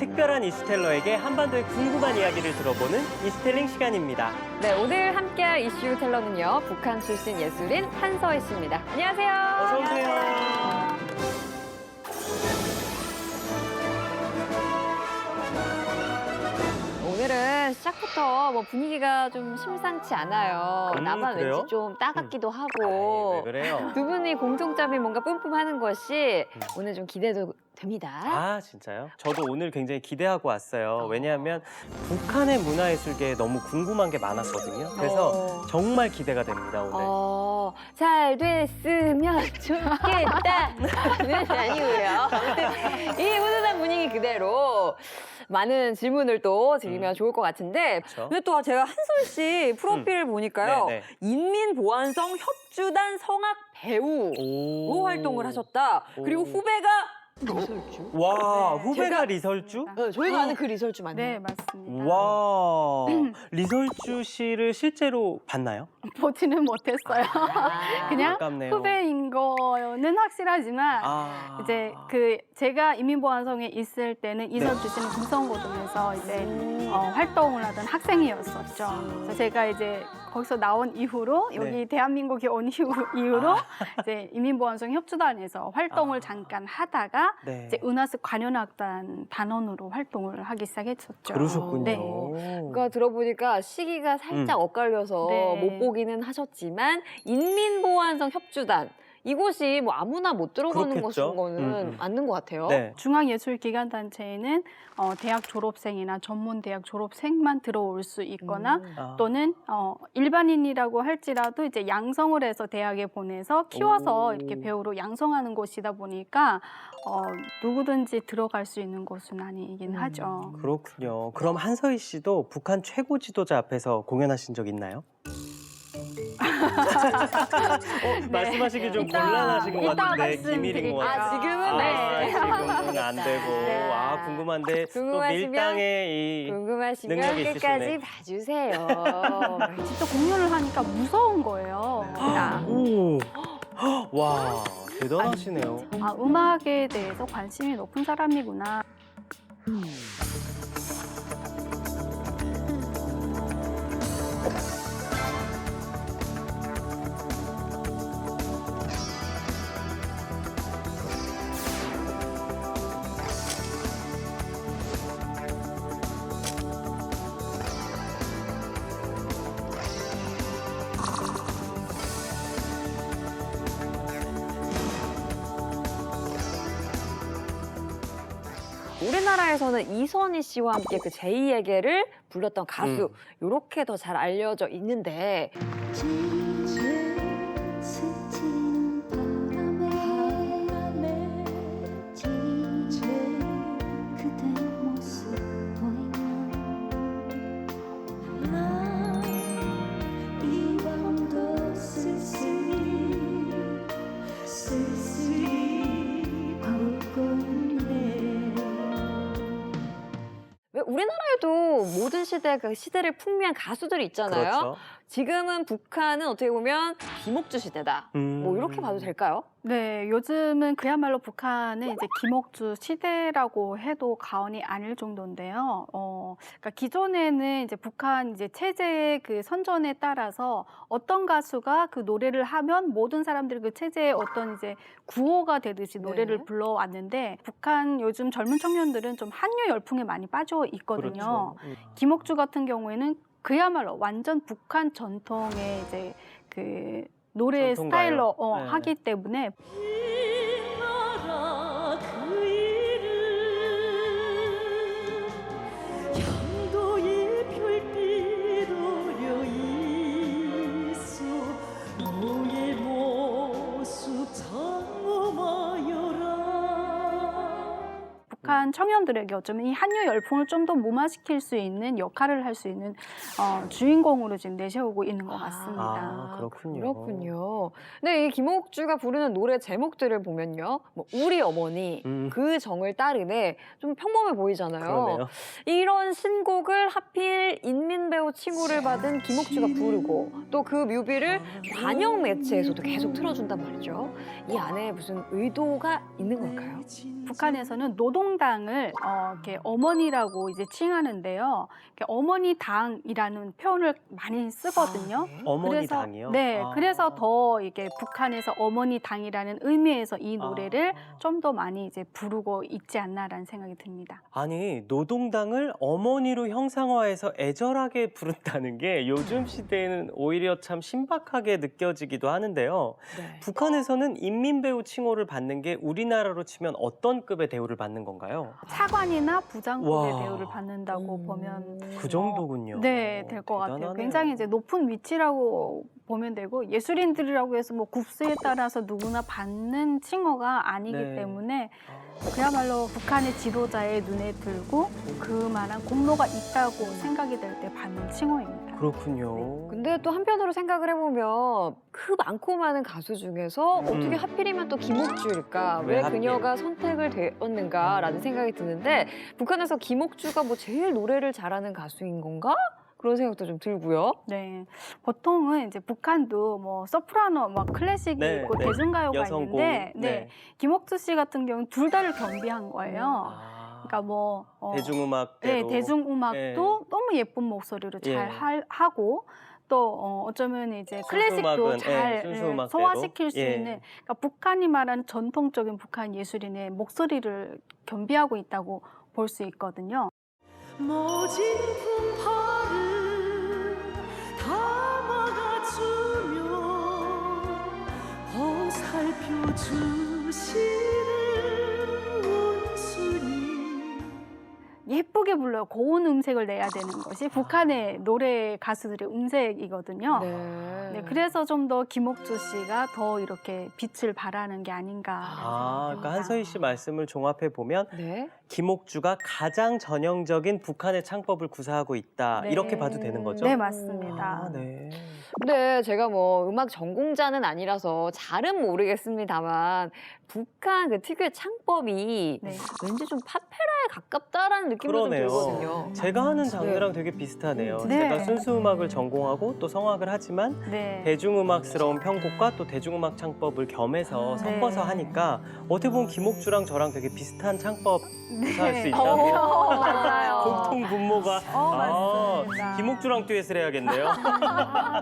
특별한 이슈텔러에게 한반도의 궁금한 이야기를 들어보는 이슈텔링 시간입니다. 네, 오늘 함께할 이슈 텔러는요, 북한 출신 예술인 한서희 씨입니다. 안녕하세요. 어서 오세요. 오늘은 시작부터 분위기가 좀 심상치 않아요. 나만 그래요? 왠지 좀 따갑기도 하고. 왜 그래요? 두 분이 공통점이 뭔가 뿜뿜하는 것이 오늘 좀 기대도 됩니다. 아, 진짜요? 저도 오늘 굉장히 기대하고 왔어요. 왜냐하면 북한의 문화예술계에 너무 궁금한 게 많았거든요. 그래서 정말 기대가 됩니다, 오늘. 잘 됐으면 좋겠다. 는 아니고요. 이 훈훈한 분위기 그대로 많은 질문을 또 드리면 좋을 것 같은데. 그쵸? 근데 또 제가 한솔 씨 프로필을 보니까요. 네네. 인민보안성 협주단 성악 배우로 오. 활동을 하셨다. 그리고 오. 후배가 리설주. 와, 네, 후배가 제가- 리설주? 저희가 아는 그 리설주 맞나요? 네, 맞습니다. 와, 리설주 씨를 실제로 봤나요? 보지는 못했어요. 그냥 아깝네요. 후배인 거는 확실하지만 아. 이제 제가 인민보안성에 있을 때는 이설주 씨는 금성고등에서 이제 활동을 하던 학생이었었죠. 그래서 제가 이제 거기서 나온 이후로 여기 네. 대한민국에 온 이후로 이제 인민보안성 협주단에서 활동을 잠깐 하다가 네. 이제 은하스 관현악단 단원으로 활동을 하기 시작했었죠. 그러셨군요. 네. 그러니까 들어보니까 시기가 살짝 엇갈려서 네. 못 보기는 하셨지만 인민보안성 협주단 이곳이 아무나 못 들어가는 그렇겠죠. 것인 거는 맞는 것 같아요. 네. 중앙예술기관단체에는 대학 졸업생이나 전문대학 졸업생만 들어올 수 있거나 아. 또는 일반인이라고 할지라도 이제 양성을 해서 대학에 보내서 키워서 오. 이렇게 배우로 양성하는 곳이다 보니까 누구든지 들어갈 수 있는 곳은 아니긴 하죠. 그렇군요. 그럼 한서희 씨도 북한 최고 지도자 앞에서 공연하신 적 있나요? 말씀하시기 좀 이따- 곤란하신 것 이따 같은데 기밀인 것 말씀드릴게요. 같아요. 지금은 네. 지금은 안 되고. 네. 아, 궁금한데 또 궁금하시면 밀당의 이 궁금하시면 능력이 끝까지 있으시네. 봐주세요. 직접 공연을 하니까 무서운 거예요. 오. 와, 대단하시네요. 음악에 대해서 관심이 높은 사람이구나. 우리나라에서는 이선희 씨와 함께 그 제2에게를 불렀던 가수 이렇게 더 잘 알려져 있는데 스치는 바람에 지제 그대 모습 보이면 난 이 밤도 쓸쓸히 걷고 있네. 왜 우리나라에도 모든 시대 그 시대를 풍미한 가수들이 있잖아요. 그렇죠. 지금은 북한은 어떻게 보면 김옥주 시대다. 뭐 이렇게 봐도 될까요? 네, 요즘은 그야말로 북한은 이제 김옥주 시대라고 해도 과언이 아닐 정도인데요. 그러니까 기존에는 이제 북한 이제 체제의 그 선전에 따라서 어떤 가수가 그 노래를 하면 모든 사람들이 그 체제의 어떤 이제 구호가 되듯이 노래를 네. 불러왔는데 북한 요즘 젊은 청년들은 좀 한류 열풍에 많이 빠져 있거든요. 그렇죠. 김옥주 같은 경우에는 그야말로 완전 북한 전통의 이제 그 노래 전통가요. 스타일로 네. 하기 때문에 나라 그 이름 향도의 별빛 어려 있어 너의 모습 장엄하여라. 북한 청년들에게 어쩌면 이 한류 열풍을 좀 더 무마시킬 수 있는 역할을 할 수 있는 주인공으로 지금 내세우고 있는 것 같습니다. 아, 그렇군요. 그렇군요. 근데 이 김옥주가 부르는 노래 제목들을 보면요. 뭐 우리 어머니, 그 정을 따르네. 좀 평범해 보이잖아요. 그러네요. 이런 신곡을 하필 인민배우 칭호를 받은 김옥주가 부르고 또 그 뮤비를 관영 매체에서도 계속 틀어준단 말이죠. 이 안에 무슨 의도가 있는 걸까요? 북한에서는 노동당을 이렇게 어머니라고 이제 칭하는데요. 이렇게 어머니 당이라는 표현을 많이 쓰거든요. 어머니 그래서, 당이요? 네, 아. 그래서 더 이게 북한에서 어머니 당이라는 의미에서 이 노래를 좀 더 많이 이제 부르고 있지 않나라는 생각이 듭니다. 아니 노동당을 어머니로 형상화해서 애절하게 부른다는 게 요즘 시대에는 오히려 참 신박하게 느껴지기도 하는데요. 네. 북한에서는 인민배우 칭호를 받는 게 우리나라로 치면 어떤 급의 대우를 받는 건가요? 차관이나 부장급의 와. 대우를 받는다고 보면 그 정도군요. 네, 될 것 같아요. 대단하네요. 굉장히 이제 높은 위치라고 보면 되고 예술인들이라고 해서 뭐 국수에 따라서 누구나 받는 칭호가 아니기 네. 때문에 그야말로 북한의 지도자의 눈에 들고 그만한 공로가 있다고 생각이 될 때 받는 칭호입니다. 그렇군요. 근데 또 한편으로 생각을 해보면 그 많고 많은 가수 중에서 어떻게 하필이면 또 김옥주일까? 왜 왜 하필? 그녀가 선택을 되었는가라는 생각이 드는데 북한에서 김옥주가 뭐 제일 노래를 잘하는 가수인 건가? 그런 생각도 좀 들고요. 네, 보통은 이제 북한도 뭐 소프라노, 막 클래식이 네, 있고 네. 대중가요가 여성곡. 있는데, 네, 김옥주 씨 같은 경우는 둘 다를 겸비한 거예요. 아, 그러니까 뭐 대중음악대로. 네, 대중음악도 네. 너무 예쁜 목소리로 잘 예. 하고 또 어쩌면 이제 클래식도 순수음악은, 잘 예, 순수음악대로. 소화시킬 수 예. 있는 그러니까 북한이 말하는 전통적인 북한 예술인의 목소리를 겸비하고 있다고 볼 수 있거든요. 모진 분파를 담아가주며 보살펴 주시는 원수님 예쁘게 불러요. 고운 음색을 내야 되는 것이 북한의 노래 가수들의 음색이거든요. 네, 그래서 좀 더 김옥주 씨가 더 이렇게 빛을 발하는 게 아닌가. 그러니까 한서희 씨 말씀을 종합해 보면 네. 김옥주가 가장 전형적인 북한의 창법을 구사하고 있다. 네. 이렇게 봐도 되는 거죠? 네, 맞습니다. 아, 네. 근데 제가 뭐 음악 전공자는 아니라서 잘은 모르겠습니다만 북한 그 특유의 창법이 네. 왠지 좀 파페라에 가깝다라는 느낌도 좀 그러네요. 들거든요. 제가 하는 장르랑 되게 비슷하네요. 네. 제가 순수음악을 전공하고 또 성악을 하지만 네. 대중음악스러운 편곡과 또 대중음악 창법을 겸해서 섞어서 네. 하니까 어떻게 보면 김옥주랑 저랑 되게 비슷한 창법 구사할 수 네. 있다고. 맞아요. 공통 분모가. 맞습니다. 김옥주랑 듀엣을 해야겠네요.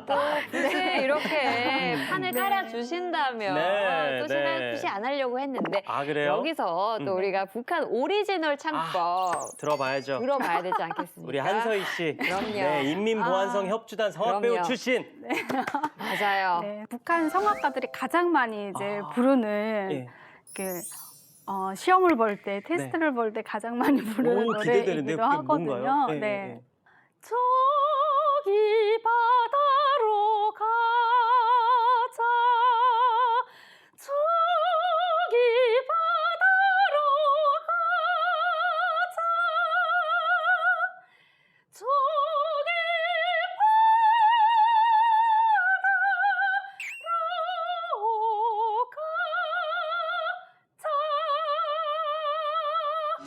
또 굳이 이렇게 판을 네. 깔아주신다면 네, 또 신경 네. 굳이 안 하려고 했는데 아, 그래요? 여기서 또 우리가 북한 오리지널 창법 들어봐야죠. 들어봐야 되지 않겠습니까? 우리 한서희 씨. 그럼요. 네, 인민보안성 협주단 성악배우 그럼요. 출신. 맞아요. 네, 북한 성악가들이 가장 많이 이제 부르는 예. 그 시험을 볼 때, 테스트를 볼 때 가장 많이 부르는 오, 기대되는데 노래이기도 그게 하거든요. 뭔가요? 예, 네. 예. 저기 바다로 가자. 저기 바다로 가자.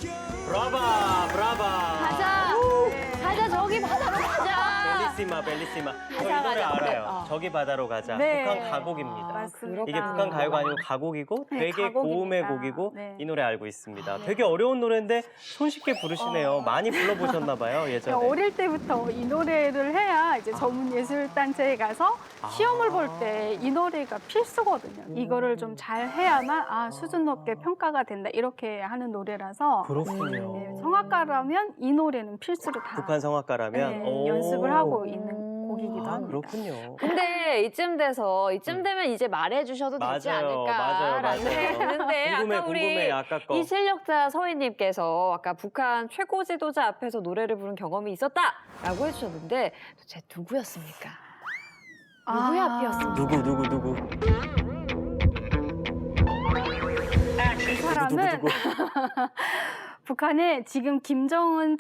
저기 브라바, 브라바. 가자. 가자 저기 바다로 가자. 벨리시마, 벨리시마. 저 이 가자, 노래 가자. 알아요. 어. 저기 바다로 가자. 네. 북한 가곡입니다. 맞습니다. 이게 북한 가요가 아니고 가곡이고 네, 되게 가곡입니다. 고음의 곡이고 네. 이 노래 알고 있습니다. 되게 어려운 노래인데 손쉽게 부르시네요. 많이 불러보셨나 봐요, 예전에. 어릴 때부터 이 노래를 해야 이제 전문 예술 단체에 가서 시험을 볼 때 이 노래가 필수거든요. 이거를 좀 잘 해야만 수준 높게 평가가 된다 이렇게 하는 노래라서 그렇군요. 네, 성악가라면 이 노래는 필수로 다 북한 성악가라면 네, 오. 연습을 하고 있는 곡이기도 아, 합니다. 그렇군요. 근데 이쯤 되면 이제 말해주셔도 되지 맞아요, 맞아요, 않을까라는 맞아요. 생각이 드는데 궁금해, 아까 우리 궁금해. 아까 거. 이 실력자 서희님께서 아까 북한 최고 지도자 앞에서 노래를 부른 경험이 있었다라고 해주셨는데 도대체 누구였습니까? 누구의 앞이었습니까? 누구? 이 사람은 누구? 북한의 지금 김정일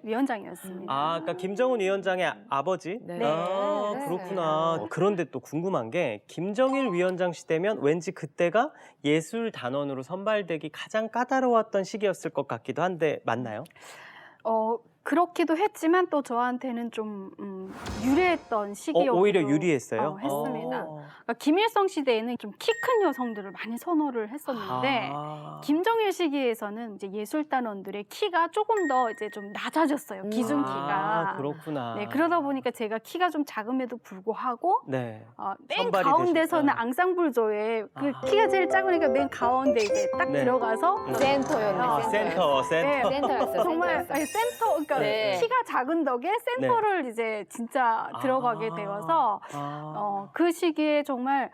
위원장이었습니다. 아, 그러니까 김정은 위원장의 아버지? 네. 아, 네. 그렇구나. 그런데 또 궁금한 게 김정일 위원장 시대면 왠지 그때가 예술 단원으로 선발되기 가장 까다로웠던 시기였을 것 같기도 한데 맞나요? 그렇기도 했지만 또 저한테는 좀 유리했던 시기였고 오히려 유리했어요? 했습니다. 그러니까 김일성 시대에는 좀 키 큰 여성들을 많이 선호를 했었는데 김정일 시기에서는 이제 예술단원들의 키가 조금 더 이제 좀 낮아졌어요. 기준 키가. 그렇구나. 네, 그러다 보니까 제가 키가 좀 작음에도 불구하고 네. 맨 선발이 가운데서는 되셨다. 앙상블조에 그 키가 제일 작으니까 맨 가운데 이제 딱 네. 들어가서 센터였네. 센터. 네, 센터였어. 정말 아니, 센터 그러니까 네. 키가 작은 덕에 센터를 이제 진짜 들어가게 되어서 그 시기에 정말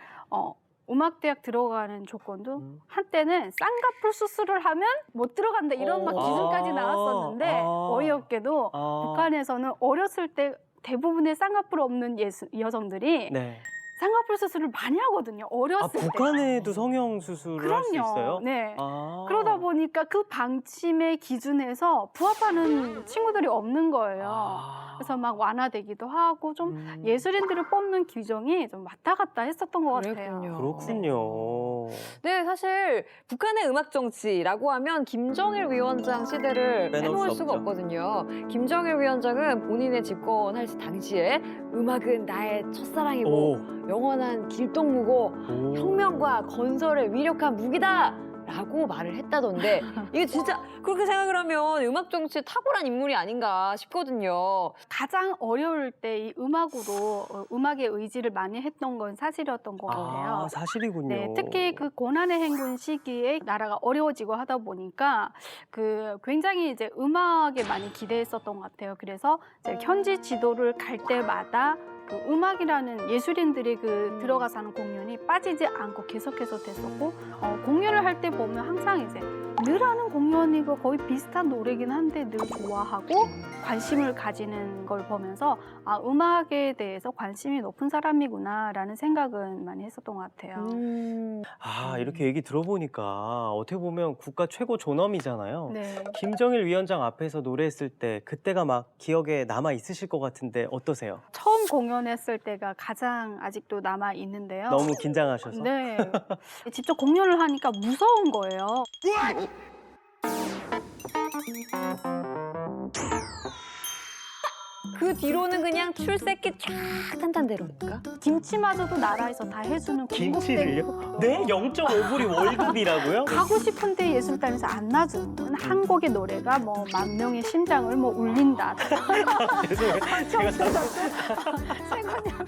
음악대학 들어가는 조건도 한때는 쌍꺼풀 수술을 하면 못 들어간다 이런 막 기준까지 나왔었는데 어이없게도 북한에서는 어렸을 때 대부분의 쌍꺼풀 없는 여성들이 네. 쌍꺼풀 수술을 많이 하거든요. 어렸을 때. 북한에도 성형 수술을 할 수 있어요? 네. 그러다 보니까 그 방침의 기준에서 부합하는 친구들이 없는 거예요. 그래서 막 완화되기도 하고 좀 예술인들을 뽑는 규정이 좀 왔다 갔다 했었던 것 같아요. 그렇군요. 네, 사실 북한의 음악 정치라고 하면 김정일 위원장 시대를 빼놓을 빼놓을 수 수가 없죠. 없거든요. 김정일 위원장은 본인의 집권할 당시에 음악은 나의 첫사랑이고 영원한 길동무고 혁명과 건설의 위력한 무기다! 라고 말을 했다던데 이게 진짜 그렇게 생각을 하면 음악 정치에 탁월한 인물이 아닌가 싶거든요. 가장 어려울 때 이 음악으로 음악의 의지를 많이 했던 건 사실이었던 것 같아요. 사실이군요. 네, 특히 그 고난의 행군 시기에 나라가 어려워지고 하다 보니까 그 굉장히 이제 음악에 많이 기대했었던 것 같아요. 그래서 이제 현지 지도를 갈 때마다 그 음악이라는 예술인들이 그 들어가서 하는 공연이 빠지지 않고 계속해서 됐었고 공연을 할 때 보면 항상 이제 늘 하는 공연이고 거의 비슷한 노래긴 한데 늘 좋아하고 관심을 가지는 걸 보면서 음악에 대해서 관심이 높은 사람이구나라는 생각은 많이 했었던 것 같아요. 이렇게 얘기 들어보니까 어떻게 보면 국가 최고 존엄이잖아요. 네. 김정일 위원장 앞에서 노래했을 때 그때가 막 기억에 남아 있으실 것 같은데 어떠세요? 처음 공연했을 때가 가장 아직도 남아 있는데요. 너무 긴장하셔서? 네. 직접 공연을 하니까 무서운 거예요. 그 뒤로는 그냥 출새끼 쫙 탄탄대로니까. 김치마저도 나라에서 다 해주는 김치를요? 네? 0.5불이 월급이라고요? 가고 싶은데 예술단에서 안 놔주는 건 한 곡의 노래가 뭐 10,000명의 심장을 뭐 울린다. 죄송해요. 제가 최고냐고.